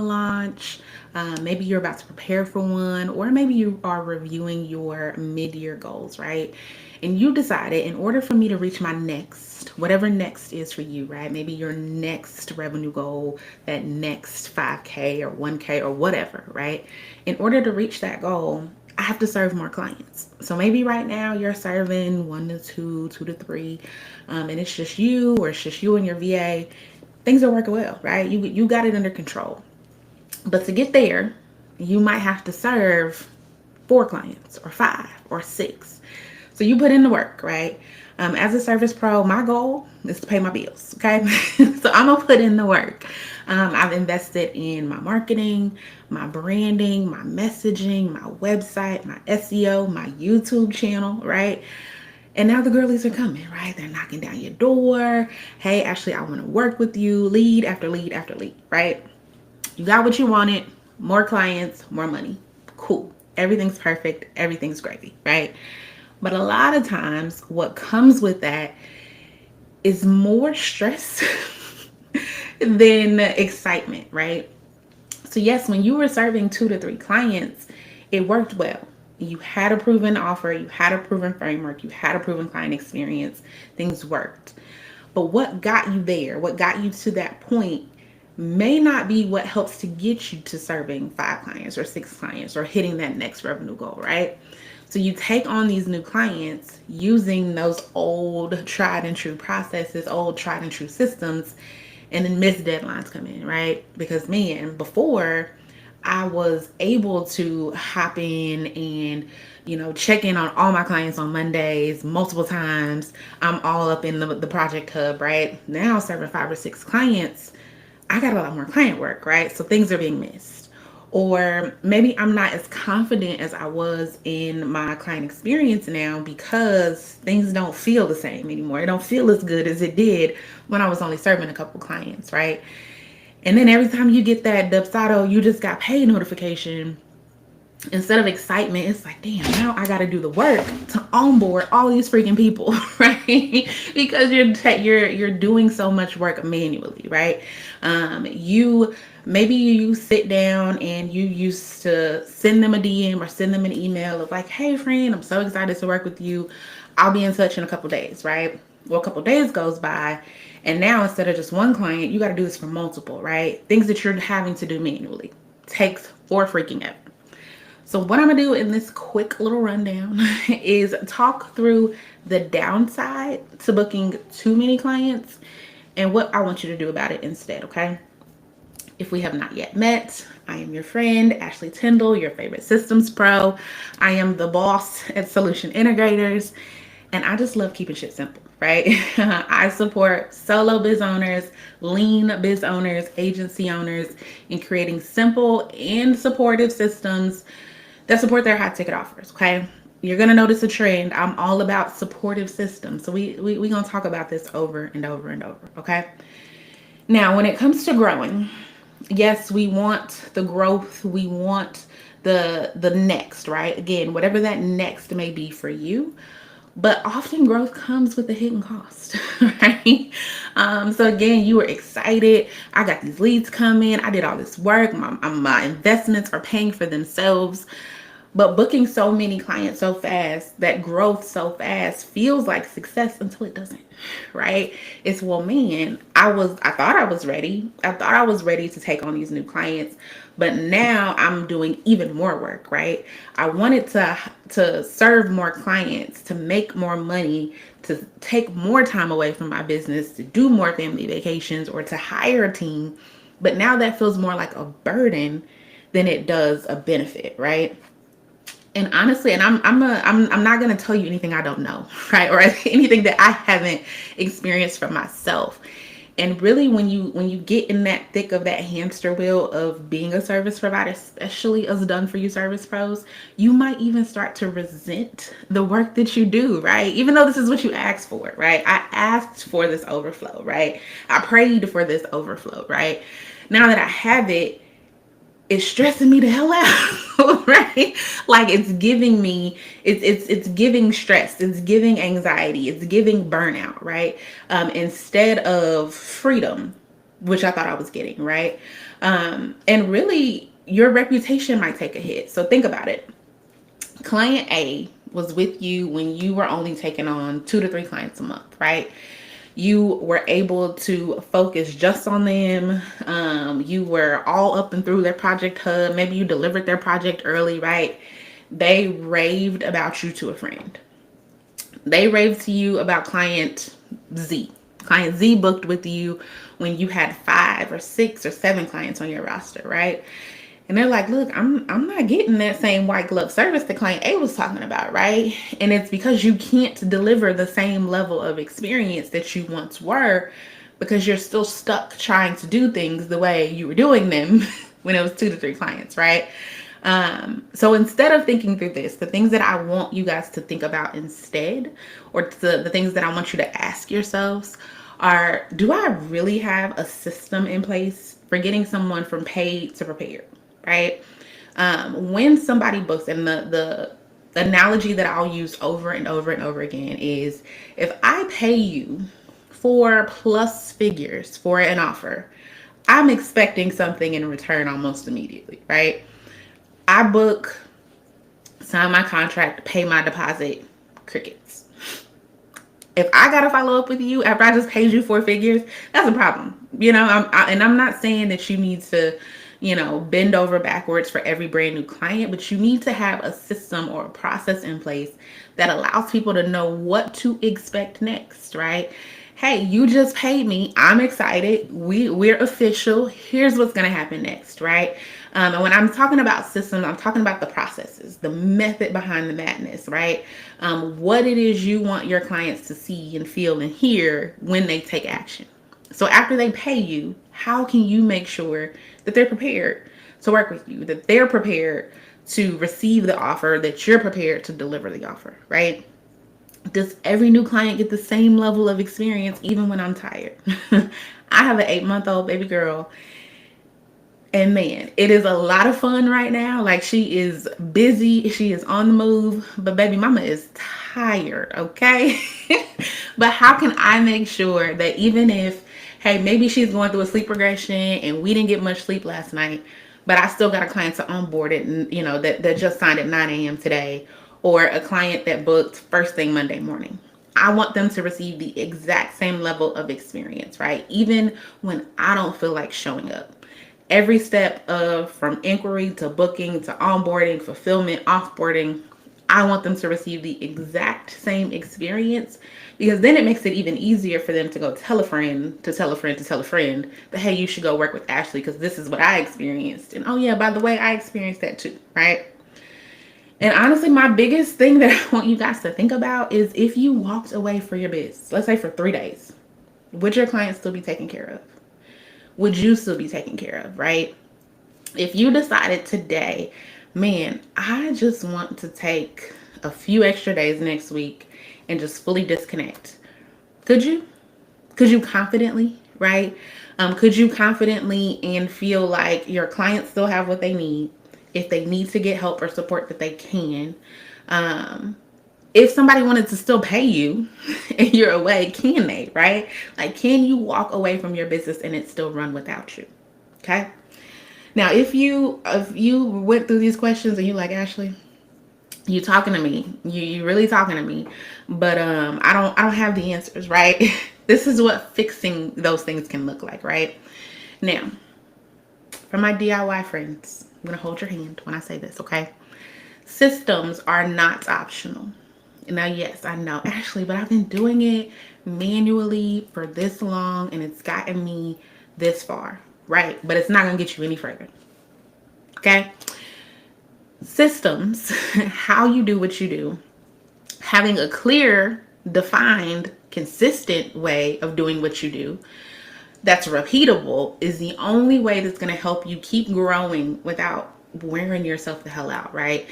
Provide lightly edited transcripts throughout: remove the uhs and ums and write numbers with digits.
launch, maybe you're about to prepare for one, or maybe you are reviewing your mid-year goals, right? And you decided in order for me to reach my next, whatever next is for you, right? Maybe your next revenue goal, that next 5K or 1K or whatever, right? In order to reach that goal, I have to serve more clients. So maybe right now you're serving one to two, two to three, and it's just you or it's just you and your VA. Things are working well, right? You got it under control. But to get there, you might have to serve four clients or five or six. So you put in the work, right? As a service pro, my goal is to pay my bills, okay? So I'm gonna put in the work. I've invested in my marketing, my branding, my messaging, my website, my SEO, my YouTube channel, right? And now the girlies are coming, right? They're knocking down your door. Hey, Ashley, I want to work with you. Lead after lead after lead, right? You got what you wanted, more clients, more money. Cool. Everything's perfect. Everything's gravy, right? But a lot of times, what comes with that is more stress than excitement, right? So, yes, when you were serving two to three clients, it worked well. You had a proven offer, you had a proven framework, you had a proven client experience, things worked. But what got you there, what got you to that point, may not be what helps to get you to serving five clients or six clients or hitting that next revenue goal, right? So you take on these new clients using those old tried and true processes, old tried and true systems, and then missed deadlines come in, right? Because man, before I was able to hop in and check in on all my clients on Mondays multiple times. I'm all up in the project hub, right? Now serving five or six clients, I got a lot more client work, right? So things are being missed. Or maybe I'm not as confident as I was in my client experience now because things don't feel the same anymore. It don't feel as good as it did when I was only serving a couple clients, right? And then every time you get that Dubsado, you just got paid notification, instead of excitement, it's like, damn, now I got to do the work to onboard all these freaking people, right? Because you're doing so much work manually, right? You maybe you sit down and you used to send them a DM or send them an email of like, hey friend, I'm so excited to work with you. I'll be in touch in a couple days, right? Well, a couple days goes by, and now instead of just one client, you got to do this for multiple, right? Things that you're having to do manually takes for freaking ever. So what I'm gonna do in this quick little rundown is talk through the downside to booking too many clients and what I want you to do about it instead, okay? If we have not yet met, I am your friend, Ashley Tyndall, your favorite systems pro. I am the boss at Solution Integrators, and I just love keeping shit simple, right? I support solo biz owners, lean biz owners, agency owners in creating simple and supportive systems that support their high ticket offers, okay? You're gonna notice a trend. I'm all about supportive systems. So we gonna talk about this over and over and over, okay? Now, when it comes to growing, yes, we want the growth, we want the next, right? Again, whatever that next may be for you. But often growth comes with a hidden cost, right? So again, you were excited. I got these leads coming. I did all this work. My investments are paying for themselves. But booking so many clients so fast, that growth so fast feels like success until it doesn't, right? It's, well, man, I thought I was ready. I thought I was ready to take on these new clients, but now I'm doing even more work, right? I wanted to serve more clients, to make more money, to take more time away from my business, to do more family vacations, or to hire a team. But now that feels more like a burden than it does a benefit, right? And honestly, and I'm not gonna tell you anything I don't know, right? Or anything that I haven't experienced for myself. And really, when you get in that thick of that hamster wheel of being a service provider, especially as done for you service pros, you might even start to resent the work that you do, right? Even though this is what you asked for, right? I asked for this overflow, right? I prayed for this overflow, right? Now that I have it, it's stressing me the hell out, right? Like it's giving me, it's giving stress, it's giving anxiety, it's giving burnout, right? Instead of freedom, which I thought I was getting, right? And really, your reputation might take a hit. So think about it. Client A was with you when you were only taking on 2 to 3 clients a month, right? You were able to focus just on them. You were all up and through their project hub. Maybe you delivered their project early, right? They raved about you to a friend. They raved to you about client Z. Client Z booked with you when you had 5 or 6 or 7 clients on your roster, right? And they're like, look, I'm not getting that same white glove service that client A was talking about, right? And it's because you can't deliver the same level of experience that you once were because you're still stuck trying to do things the way you were doing them when it was 2 to 3 clients, right? So instead of thinking through this, the things that I want you guys to think about instead, or the things that I want you to ask yourselves are, do I really have a system in place for getting someone from paid to prepared, right? When somebody books, and the analogy that I'll use over and over and over again is, if I pay you 4+ figures for an offer, I'm expecting something in return almost immediately, right? I book, sign my contract, pay my deposit, crickets. If I gotta follow up with you after I just paid you 4 figures, that's a problem. I'm not saying that you need to, bend over backwards for every brand new client, but you need to have a system or a process in place that allows people to know what to expect next, right? Hey, you just paid me. I'm excited. We're official. Here's what's gonna happen next, right? And when I'm talking about systems, I'm talking about the processes, the method behind the madness, right? What it is you want your clients to see and feel and hear when they take action. So after they pay you, how can you make sure that they're prepared to work with you, that they're prepared to receive the offer, that you're prepared to deliver the offer, right? Does every new client get the same level of experience even when I'm tired? I have an 8-month-old baby girl, and man, it is a lot of fun right now. Like, she is busy, she is on the move, but baby mama is tired, okay? But how can I make sure that even if, hey, maybe she's going through a sleep regression and we didn't get much sleep last night, but I still got a client to onboard it, and that just signed at 9 a.m. today, or a client that booked first thing Monday morning. I want them to receive the exact same level of experience, right? Even when I don't feel like showing up. Every step from inquiry to booking to onboarding, fulfillment, offboarding, I want them to receive the exact same experience, because then it makes it even easier for them to go tell a friend to tell a friend to tell a friend that, hey, you should go work with Ashley because this is what I experienced. And oh yeah, by the way, I experienced that too, right? And honestly, my biggest thing that I want you guys to think about is, if you walked away for your biz, let's say for 3 days, would your clients still be taken care of? Would you still be taken care of, right? If you decided today, man, I just want to take a few extra days next week and just fully disconnect, could you? Could you confidently, right? Could you confidently and feel like your clients still have what they need? If they need to get help or support, that they can. If somebody wanted to still pay you and you're away, can they, right? Like, can you walk away from your business and it still run without you? Okay. Now, if you went through these questions and you're like, Ashley, you talking to me, you really talking to me, but I don't have the answers, right? This is what fixing those things can look like, right? Now, for my DIY friends, I'm gonna hold your hand when I say this, okay? Systems are not optional. Now, yes, I know, Ashley, but I've been doing it manually for this long and it's gotten me this far, right? But it's not gonna get you any further, okay? Systems, how you do what you do, having a clear, defined, consistent way of doing what you do that's repeatable is the only way that's going to help you keep growing without wearing yourself the hell out, right?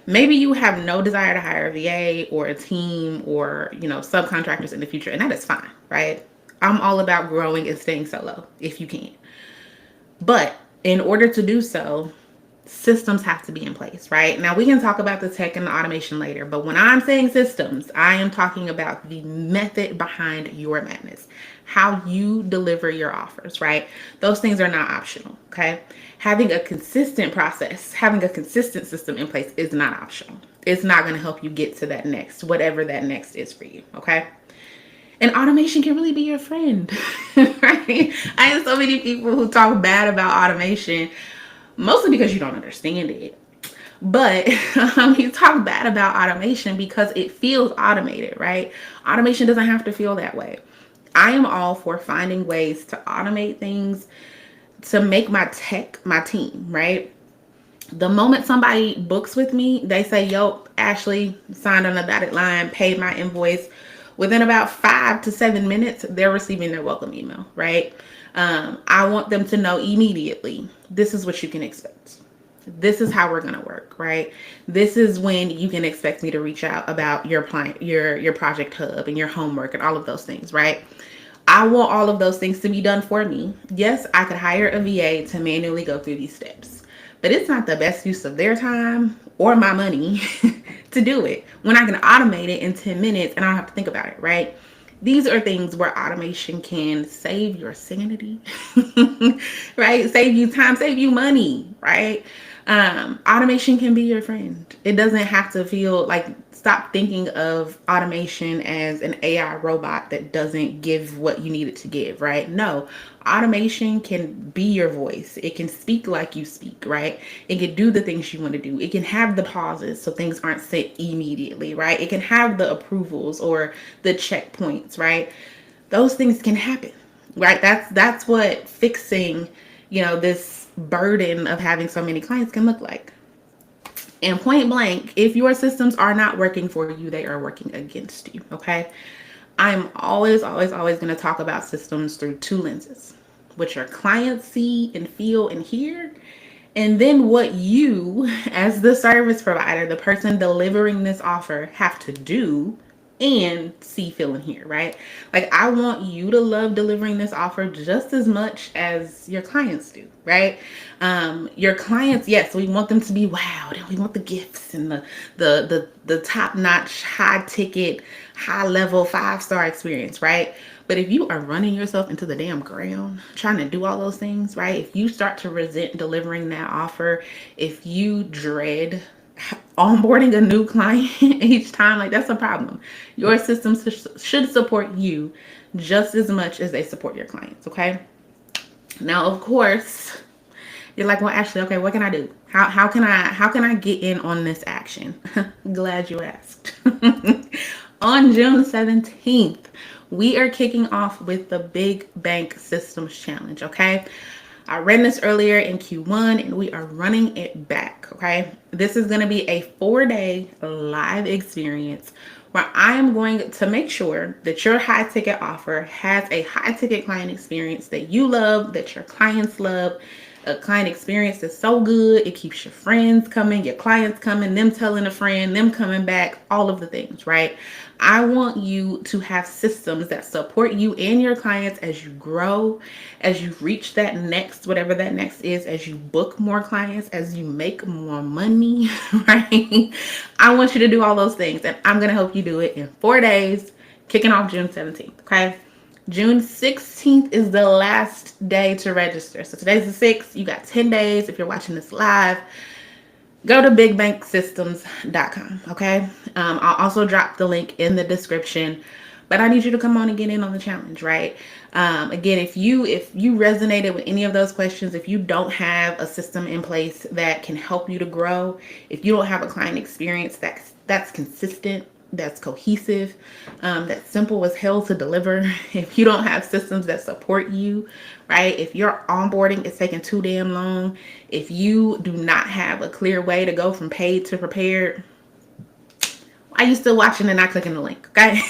Maybe you have no desire to hire a VA or a team or, subcontractors in the future, and that is fine, right? I'm all about growing and staying solo if you can. But in order to do so, systems have to be in place, right? Now we can talk about the tech and the automation later, but when I'm saying systems, I am talking about the method behind your madness, how you deliver your offers, right? Those things are not optional, okay? Having a consistent process, having a consistent system in place is not optional. It's not going to help you get to that next, whatever that next is for you, okay? And automation can really be your friend, right? I have so many people who talk bad about automation, mostly because you don't understand it. But you talk bad about automation because it feels automated, right? Automation doesn't have to feel that way. I am all for finding ways to automate things to make my tech my team, right? The moment somebody books with me, they say, yo, Ashley signed on the dotted line, paid my invoice. Within about 5 to 7 minutes, they're receiving their welcome email, right? I want them to know immediately, this is what you can expect. This is how we're going to work, right? This is when you can expect me to reach out about your client, your project hub and your homework and all of those things, right? I want all of those things to be done for me. Yes, I could hire a VA to manually go through these steps, but it's not the best use of their time or my money to do it when I can automate it in 10 minutes and I don't have to think about it, right? These are things where automation can save your sanity, right? Save you time, save you money, right? Automation can be your friend. It doesn't have to feel like, stop thinking of automation as an AI robot that doesn't give what you need it to give, right? No, automation can be your voice. It can speak like you speak, right? It can do the things you want to do. It can have the pauses so things aren't sent immediately, right? It can have the approvals or the checkpoints, right? Those things can happen, right? That's what fixing, this burden of having so many clients can look like. And point blank, if your systems are not working for you, they are working against you. Okay. I'm always, always, always going to talk about systems through two lenses: what your clients see and feel and hear, and then what you, as the service provider, the person delivering this offer, have to do and see, feel, and hear, right? Like, I want you to love delivering this offer just as much as your clients do, right? Your clients, yes, we want them to be wowed, and we want the gifts and the top-notch, high-ticket, high-level, 5-star experience, right? But if you are running yourself into the damn ground trying to do all those things, right? If you start to resent delivering that offer, if you dread onboarding a new client each time, like, that's a problem. Your systems should support you just as much as they support your clients, okay? Now, of course, you're like, well, Ashley, okay, what can I do? How can I get in on this action? Glad you asked. On June 17th, we are kicking off with the Big Bank Systems Challenge, okay? I ran this earlier in Q1 and we are running it back, okay? This is going to be a 4-day live experience where I am going to make sure that your high ticket offer has a high ticket client experience that you love, that your clients love, a client experience that's so good, it keeps your friends coming, your clients coming, them telling a friend, them coming back, all of the things, right? I want you to have systems that support you and your clients as you grow, as you reach that next, whatever that next is, as you book more clients, as you make more money, right? I want you to do all those things, and I'm going to help you do it in 4 days, kicking off June 17th, okay? June 16th is the last day to register. So today's the 6th. You got 10 days if you're watching this live. Go to bigbanksystems.com, okay? I'll also drop the link in the description. But I need you to come on and get in on the challenge, right? Again, if you resonated with any of those questions, if you don't have a system in place that can help you to grow, if you don't have a client experience that's consistent, that's cohesive, that's simple as hell to deliver, if you don't have systems that support you, right? If your onboarding is taking too damn long, if you do not have a clear way to go from paid to prepared, why are you still watching and not clicking the link, okay?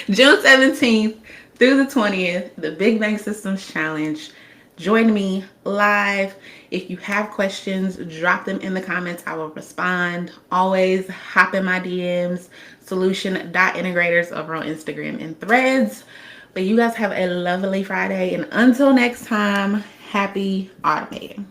June 17th through the 20th, the Big Bang Systems Challenge. Join me live. If you have questions, drop them in the comments. I will respond. Always hop in my DMs, solution.integrators over on Instagram and Threads. But you guys have a lovely Friday. And until next time, happy automating.